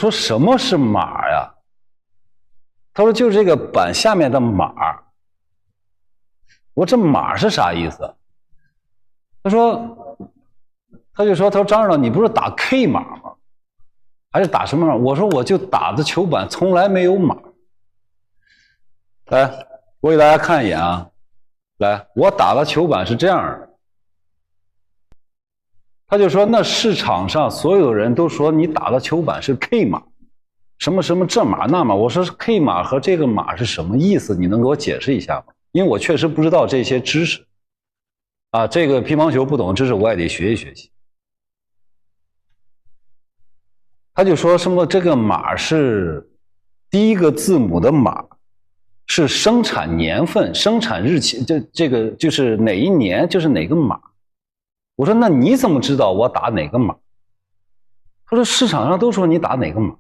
说什么是码呀？他说就是这个板下面的码。我说这码是啥意思？他就说张指导，你不是打 K 码吗？还是打什么码？我说我就打的球板从来没有码。来，我给大家看一眼啊。来，我打的球板是这样的。他就说那市场上所有人都说你打的球板是 K 码，什么什么这码那码。我说 K 码和这个码是什么意思？你能给我解释一下吗？因为我确实不知道这些知识啊，这个乒乓球不懂的知识我也得学习学习。他就说什么这个码是第一个字母的码，是生产年份、生产日期，这个就是哪一年就是哪个码。我说那你怎么知道我打哪个码？他说市场上都说你打哪个码。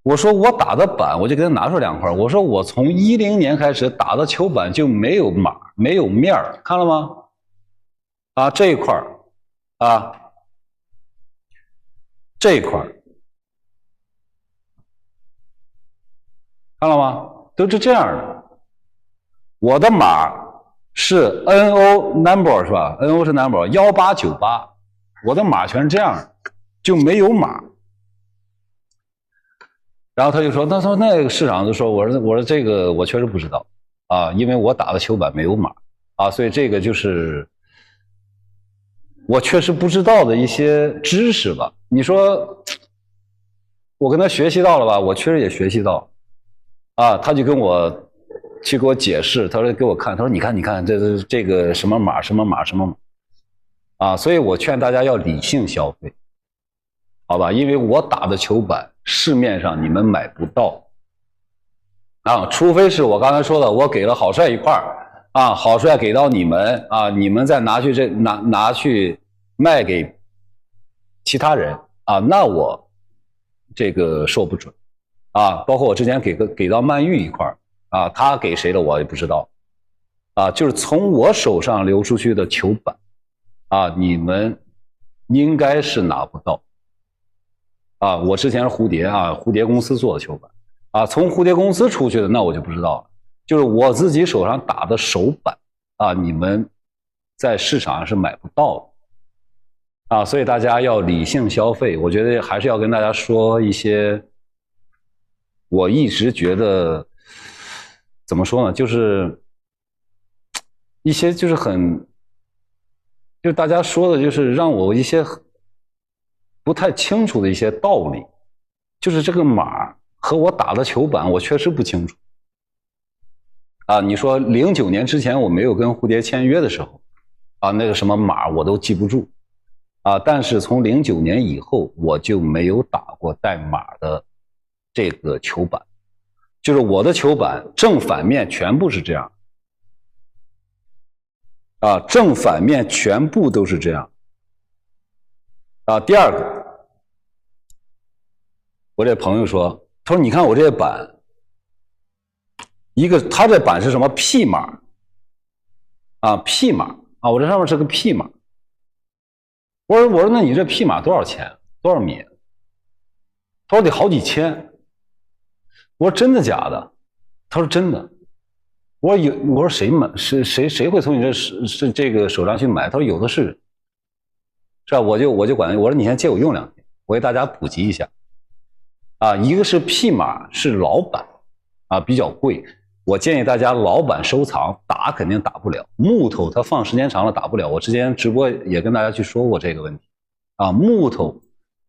我说我打的板，我就给他拿出2块。我说我从10年开始打的球板就没有码，没有面儿，看了吗？啊，这一块啊，这一块看了吗？都是这样的。我的码是 NO number 是吧 ？NO 是 number 1898，我的码全是这样的，就没有码。然后他就说，他说那个市场就说，我说这个我确实不知道啊，因为我打的球板没有码啊，所以这个就是我确实不知道的一些知识吧。你说我跟他学习到了吧？我确实也学习到啊，他就跟我去给我解释，他说给我看，他说你看这个什么码什么码什么码啊，所以我劝大家要理性消费，好吧？因为我打的球板市面上你们买不到啊，除非是我刚才说的，我给了好帅一块啊，好帅给到你们啊，你们再拿去卖给其他人啊，那我这个说不准啊。包括我之前给到曼玉一块啊，他给谁了我也不知道啊，就是从我手上流出去的球板啊，你们应该是拿不到啊。我之前是蝴蝶啊，蝴蝶公司做的球板啊，从蝴蝶公司出去的那我就不知道了。就是我自己手上打的手板啊，你们在市场上是买不到的啊，所以大家要理性消费。我觉得还是要跟大家说一些，我一直觉得怎么说呢，就是一些就是就是大家说的，就是让我一些不太清楚的一些道理，就是这个码和我打的球板，我确实不清楚。啊，你说09年之前我没有跟蝴蝶签约的时候，啊，那个什么码我都记不住，啊，但是从09年以后我就没有打过带码的这个球板，就是我的球板正反面全部是这样，啊，正反面全部都是这样，啊，第二个，我这朋友说，他说你看我这板。他这板是什么 P 码啊 ？P 码啊，我这上面是个 P 码。我说那你这 P 码多少钱？多少米？他说得好几千。我说真的假的？他说真的。我说谁买？谁会从你这个手上去买？他说有的是。是吧？我就管我说你先借我用2天，我给大家普及一下。啊，一个是 P 码是老板啊，比较贵。我建议大家老板收藏，打肯定打不了，木头它放时间长了打不了。我之前直播也跟大家去说过这个问题啊，木头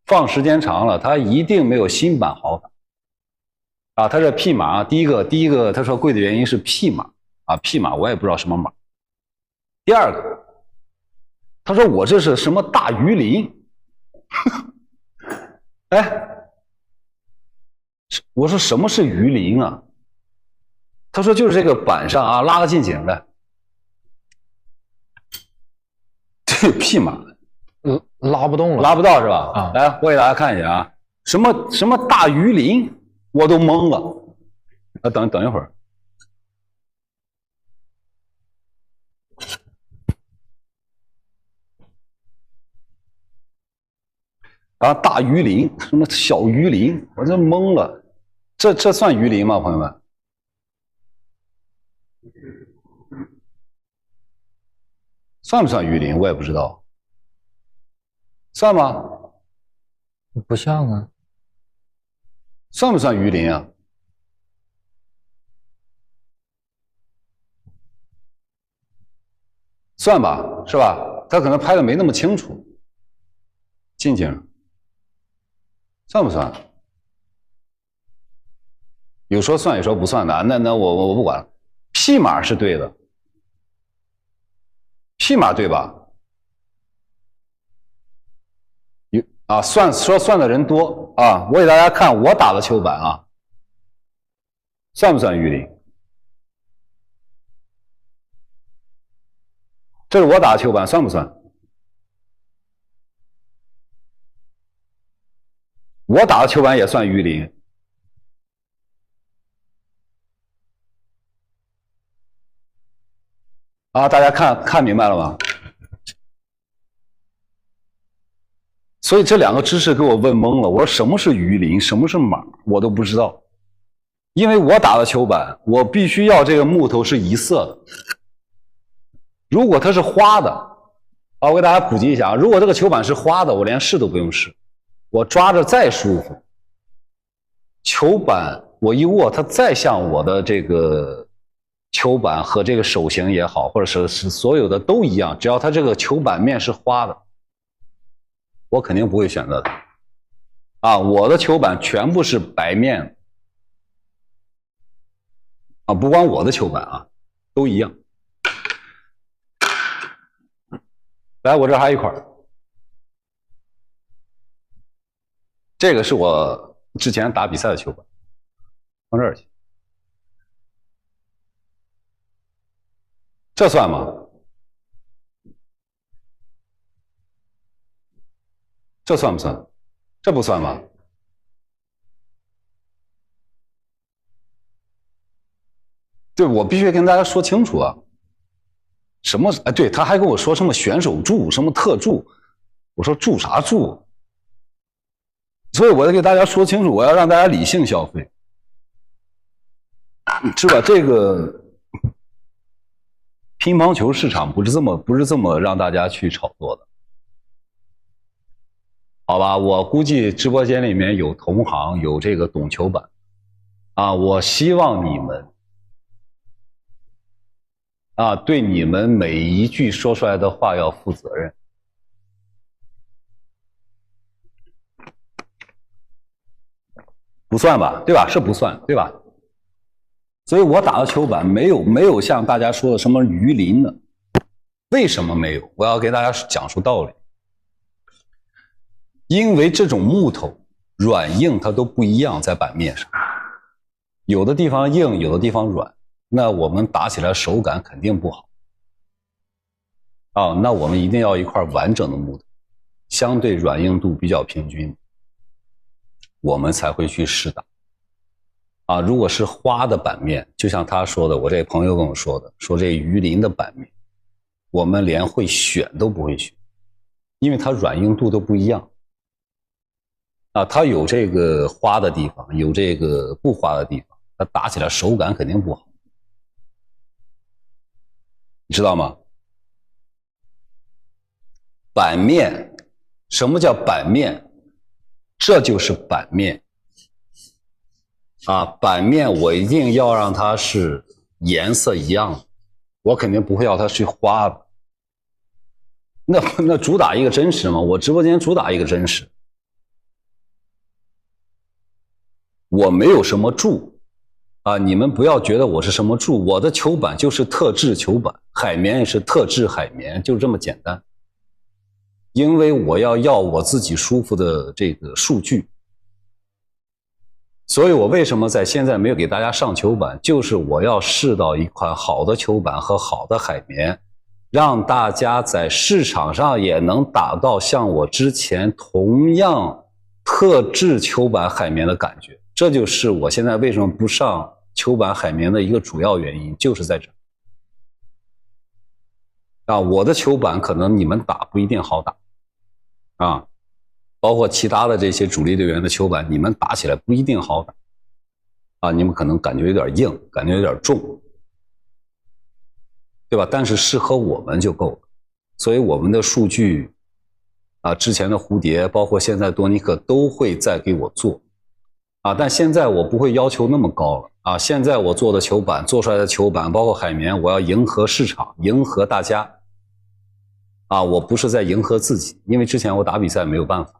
放时间长了，它一定没有新版好打啊。它这 P 码，第一个他说贵的原因是 P 码啊 ，P 码我也不知道什么码。第二个，他说我这是什么大鱼鳞？哎，我说什么是鱼鳞啊？他说就是这个板上啊，拉个近景来，这个 P 码，拉不动了，拉不到是吧？啊，来，我给大家看一下啊，什么大鱼鳞，我都懵了。等一会儿，啊，大鱼鳞，什么小鱼鳞，我这懵了，这算鱼鳞吗，朋友们？算不算鱼鳞？我也不知道，算吗？不像啊。算不算鱼鳞啊？算吧，是吧？他可能拍的没那么清楚。静静，算不算？有说算，有说不算的。那我不管了。P 码是对的，P 码对吧？有啊，说算的人多啊。我给大家看我打的球板啊，算不算鱼鳞？这是我打的球板，算不算？我打的球板也算鱼鳞啊！大家看明白了吗？所以这两个知识给我问懵了。我说什么是鱼鳞，什么是码，我都不知道。因为我打的球板，我必须要这个木头是一色的。如果它是花的，啊，我给大家普及一下啊，如果这个球板是花的，我连试都不用试。我抓着再舒服，球板我一握，它再像我的这个球板和这个手型也好，或者是所有的都一样，只要它这个球板面是花的，我肯定不会选择它。啊，我的球板全部是白面啊，不光我的球板啊，都一样。来，我这还有一块。这个是我之前打比赛的球板，放这儿去。这算吗？这算不算？这不算吧？对，我必须跟大家说清楚啊。什么？哎，对，他还跟我说什么选手注，什么特注，我说注啥注？所以我得给大家说清楚，我要让大家理性消费，是吧？这个乒乓球市场不是这么让大家去炒作的，好吧？我估计直播间里面有同行，有这个懂球板啊，我希望你们啊，对你们每一句说出来的话要负责任。不算吧，对吧？是不算，对吧？所以我打的球板没有像大家说的什么鱼鳞的，为什么没有？我要给大家讲述道理。因为这种木头软硬它都不一样，在板面上，有的地方硬，有的地方软，那我们打起来手感肯定不好啊。那我们一定要一块完整的木头，相对软硬度比较平均，我们才会去试打啊。如果是花的板面，就像他说的，我这朋友跟我说的，说这鱼鳞的板面，我们连会选都不会选，因为它软硬度都不一样啊。它有这个花的地方，有这个不花的地方，它打起来手感肯定不好，你知道吗？板面，什么叫板面？这就是板面啊！板面我一定要让它是颜色一样的，我肯定不会要它是花的。那主打一个真实嘛，我直播间主打一个真实。我没有什么注啊，你们不要觉得我是什么注，我的球板就是特制球板，海绵也是特制海绵，就这么简单。因为我要我自己舒服的这个数据，所以我为什么在现在没有给大家上球板，就是我要试到一款好的球板和好的海绵，让大家在市场上也能打到像我之前同样特制球板海绵的感觉。这就是我现在为什么不上球板海绵的一个主要原因，就是在这啊，我的球板可能你们打不一定好打啊，包括其他的这些主力队员的球板，你们打起来不一定好打啊，你们可能感觉有点硬，感觉有点重，对吧？但是适合我们就够了。所以我们的数据啊，之前的蝴蝶，包括现在多尼克都会再给我做啊，但现在我不会要求那么高了啊。现在我做的球板，做出来的球板，包括海绵，我要迎合市场，迎合大家啊，我不是在迎合自己，因为之前我打比赛没有办法。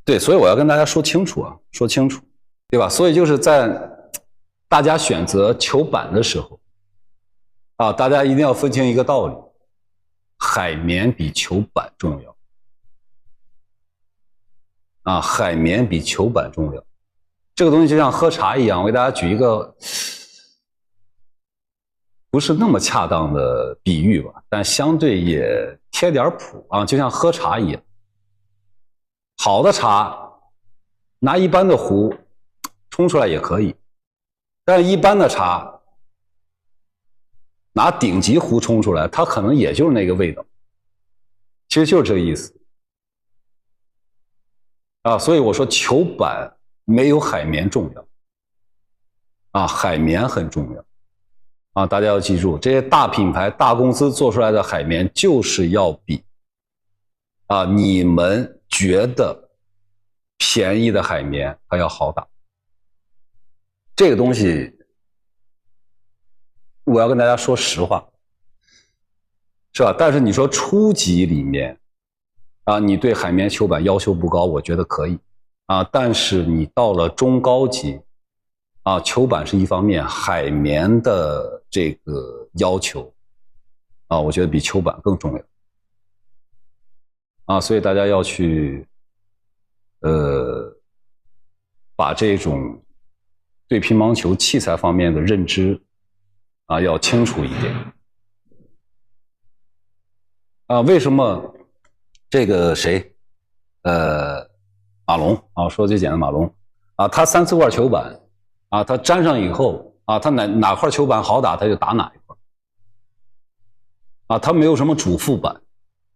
对，所以我要跟大家说清楚啊，说清楚，对吧？所以就是在大家选择球板的时候啊，大家一定要分清一个道理：海绵比球板重要啊，海绵比球板重要。这个东西就像喝茶一样，我给大家举一个不是那么恰当的比喻吧，但相对也贴点谱啊，就像喝茶一样。好的茶拿一般的壶冲出来也可以，但一般的茶拿顶级壶冲出来，它可能也就是那个味道，其实就是这个意思啊。所以我说球板没有海绵重要啊，海绵很重要啊，大家要记住，这些大品牌、大公司做出来的海绵就是要比啊你们觉得便宜的海绵还要好打。这个东西我要跟大家说实话，是吧？但是你说初级里面啊，你对海绵球板要求不高，我觉得可以啊。但是你到了中高级啊，球板是一方面，海绵的这个要求啊，我觉得比球板更重要啊。所以大家要去把这种对乒乓球器材方面的认知啊要清楚一点啊。为什么这个谁马龙啊，说最简单，马龙啊，他3次块球板啊，他粘上以后啊，他哪块球板好打他就打哪一块啊，他没有什么主副板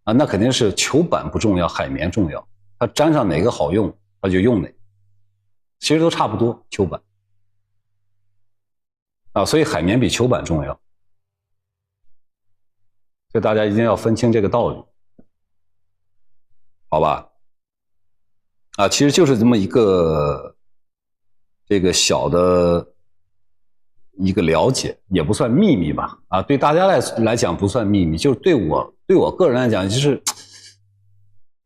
啊，那肯定是球板不重要，海绵重要，他粘上哪个好用他就用哪个，其实都差不多球板啊，所以海绵比球板重要，所以大家一定要分清这个道理，好吧？啊，其实就是这么一个这个小的一个了解，也不算秘密吧？啊，对大家来讲不算秘密，就是对我个人来讲，就是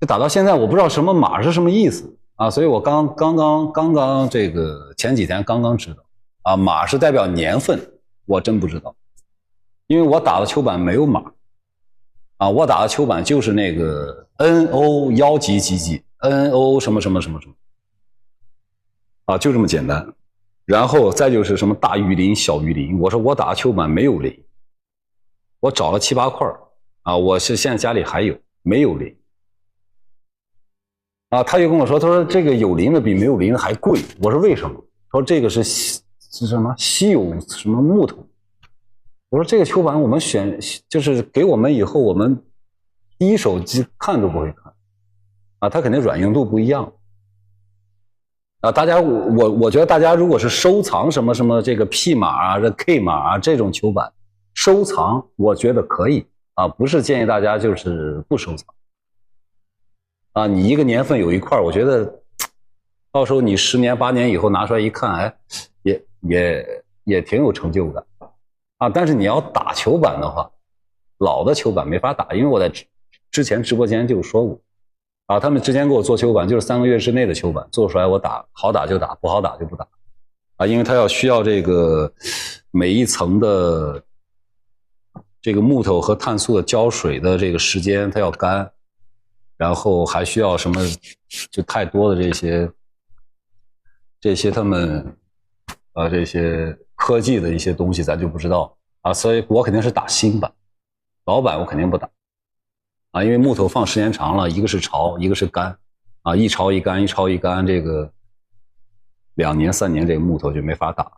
打到现在我不知道什么码是什么意思啊，所以我刚刚这个前几天刚刚知道啊，码是代表年份，我真不知道，因为我打的球板没有码啊，我打的球板就是那个 NO 1几几几 NO 什么什么什么什么啊，就这么简单。然后再就是什么大于零、小于零，我说我打的球板没有零，我找了7、8块啊，我是现在家里还有没有零啊？他就跟我说，他说这个有零的比没有零的还贵。我说为什么？他说这个是什么稀有什么木头。我说这个球板我们选就是给我们以后我们第一手机看都不会看啊，它肯定软硬度不一样啊。大家我觉得大家如果是收藏什么什么这个 P 码啊、这 K 码啊这种球板收藏，我觉得可以啊，不是建议大家就是不收藏啊。你一个年份有一块，我觉得到时候你10年8年以后拿出来一看，哎，也挺有成就感啊。但是你要打球板的话，老的球板没法打，因为我在之前直播间就说过啊，他们之前给我做球板就是3个月之内的球板做出来，我打好打就打，不好打就不打啊，因为它需要这个每一层的这个木头和碳素的浇水的这个时间它要干，然后还需要什么就太多的这些他们这些科技的一些东西咱就不知道啊，所以我肯定是打新板，老板我肯定不打啊，因为木头放时间长了，一个是潮，一个是干啊，一潮一干，一潮一干，这个2年3年这个木头就没法打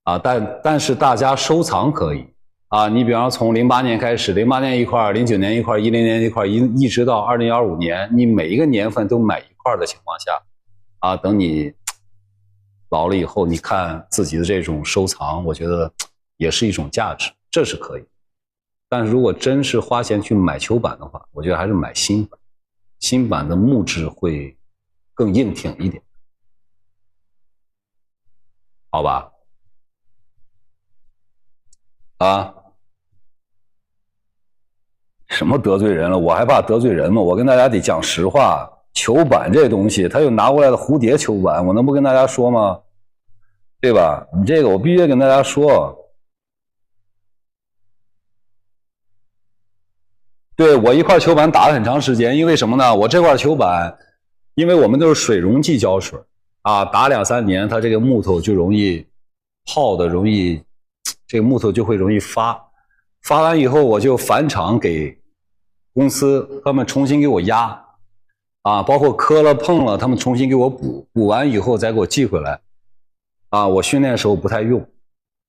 啊。但是大家收藏可以啊，你比方从08年开始，08年一块，09年一块，10年一块，一直到2025年，你每一个年份都买一块的情况下，啊，等你老了以后，你看自己的这种收藏，我觉得也是一种价值，这是可以。但是如果真是花钱去买球板的话，我觉得还是买新板，新板的木质会更硬挺一点，好吧？啊，什么得罪人了？我还怕得罪人吗？我跟大家得讲实话，球板这东西，他又拿过来的蝴蝶球板，我能不跟大家说吗？对吧？你这个我必须得跟大家说。对，我一块球板打了很长时间，因为什么呢？我这块球板，因为我们都是水溶剂胶水啊，打2、3年，它这个木头就容易泡的容易，这个木头就会容易发。发完以后，我就返厂给公司，他们重新给我压啊，包括磕了碰了，他们重新给我补，补完以后再给我寄回来啊。我训练的时候不太用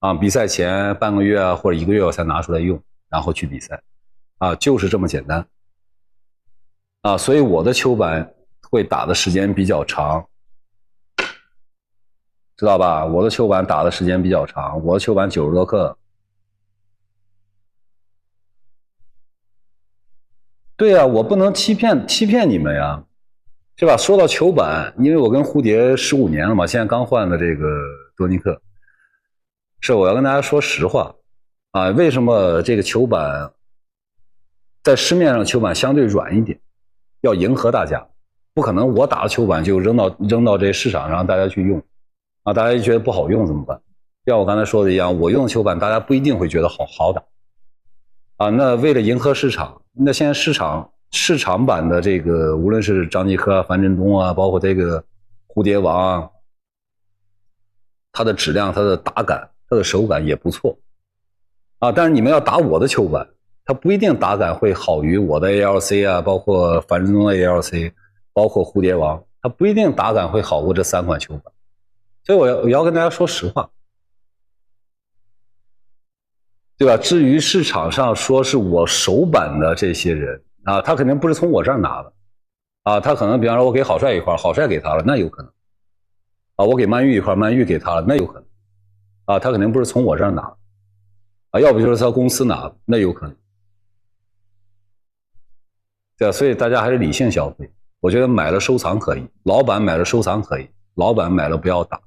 啊，比赛前半个月或者1个月我才拿出来用，然后去比赛。啊，就是这么简单啊，所以我的球板会打的时间比较长，知道吧？我的球板打的时间比较长，我的球板90多克。对呀，我不能欺骗你们呀，是吧？说到球板，因为我跟蝴蝶15年了嘛，现在刚换的这个多尼克，是我要跟大家说实话啊，为什么这个球板？在市面上球板相对软一点，要迎合大家，不可能我打的球板就扔到这市场上大家去用，啊，大家就觉得不好用怎么办？像我刚才说的一样，我用的球板大家不一定会觉得好打，啊，那为了迎合市场，那现在市场版的这个无论是张继科啊、樊振东啊，包括这个蝴蝶王啊，它的质量、它的打感、它的手感也不错，啊，但是你们要打我的球板。它不一定打感会好于我的 ALC 啊，包括樊振东的 ALC， 包括蝴蝶王，它不一定打感会好过这3款球板，所以我要跟大家说实话，对吧？至于市场上说是我手板的这些人啊，他肯定不是从我这儿拿的啊，他可能比方说我给郝帅一块，郝帅给他了，那有可能啊，我给曼玉一块，曼玉给他了，那有可能啊，他肯定不是从我这儿拿的啊，要不就是他公司拿的，那有可能。对啊，所以大家还是理性消费。我觉得买了收藏可以，老板买了收藏可以，老板买了不要打，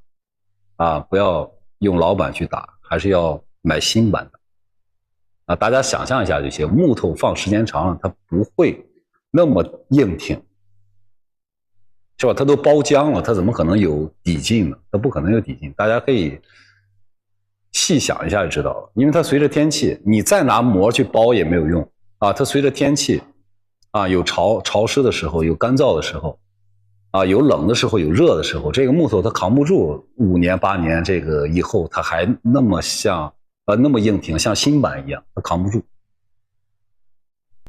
啊，不要用老板去打，还是要买新版的。啊，大家想象一下就行，木头放时间长了，它不会那么硬挺，是吧？它都包浆了，它怎么可能有底劲呢？它不可能有底劲。大家可以细想一下就知道了，因为它随着天气，你再拿膜去包也没有用啊，它随着天气。啊，有潮湿的时候，有干燥的时候，啊，有冷的时候，有热的时候，这个木头它扛不住5年8年，这个以后它还那么那么硬挺，像新板一样，它扛不住。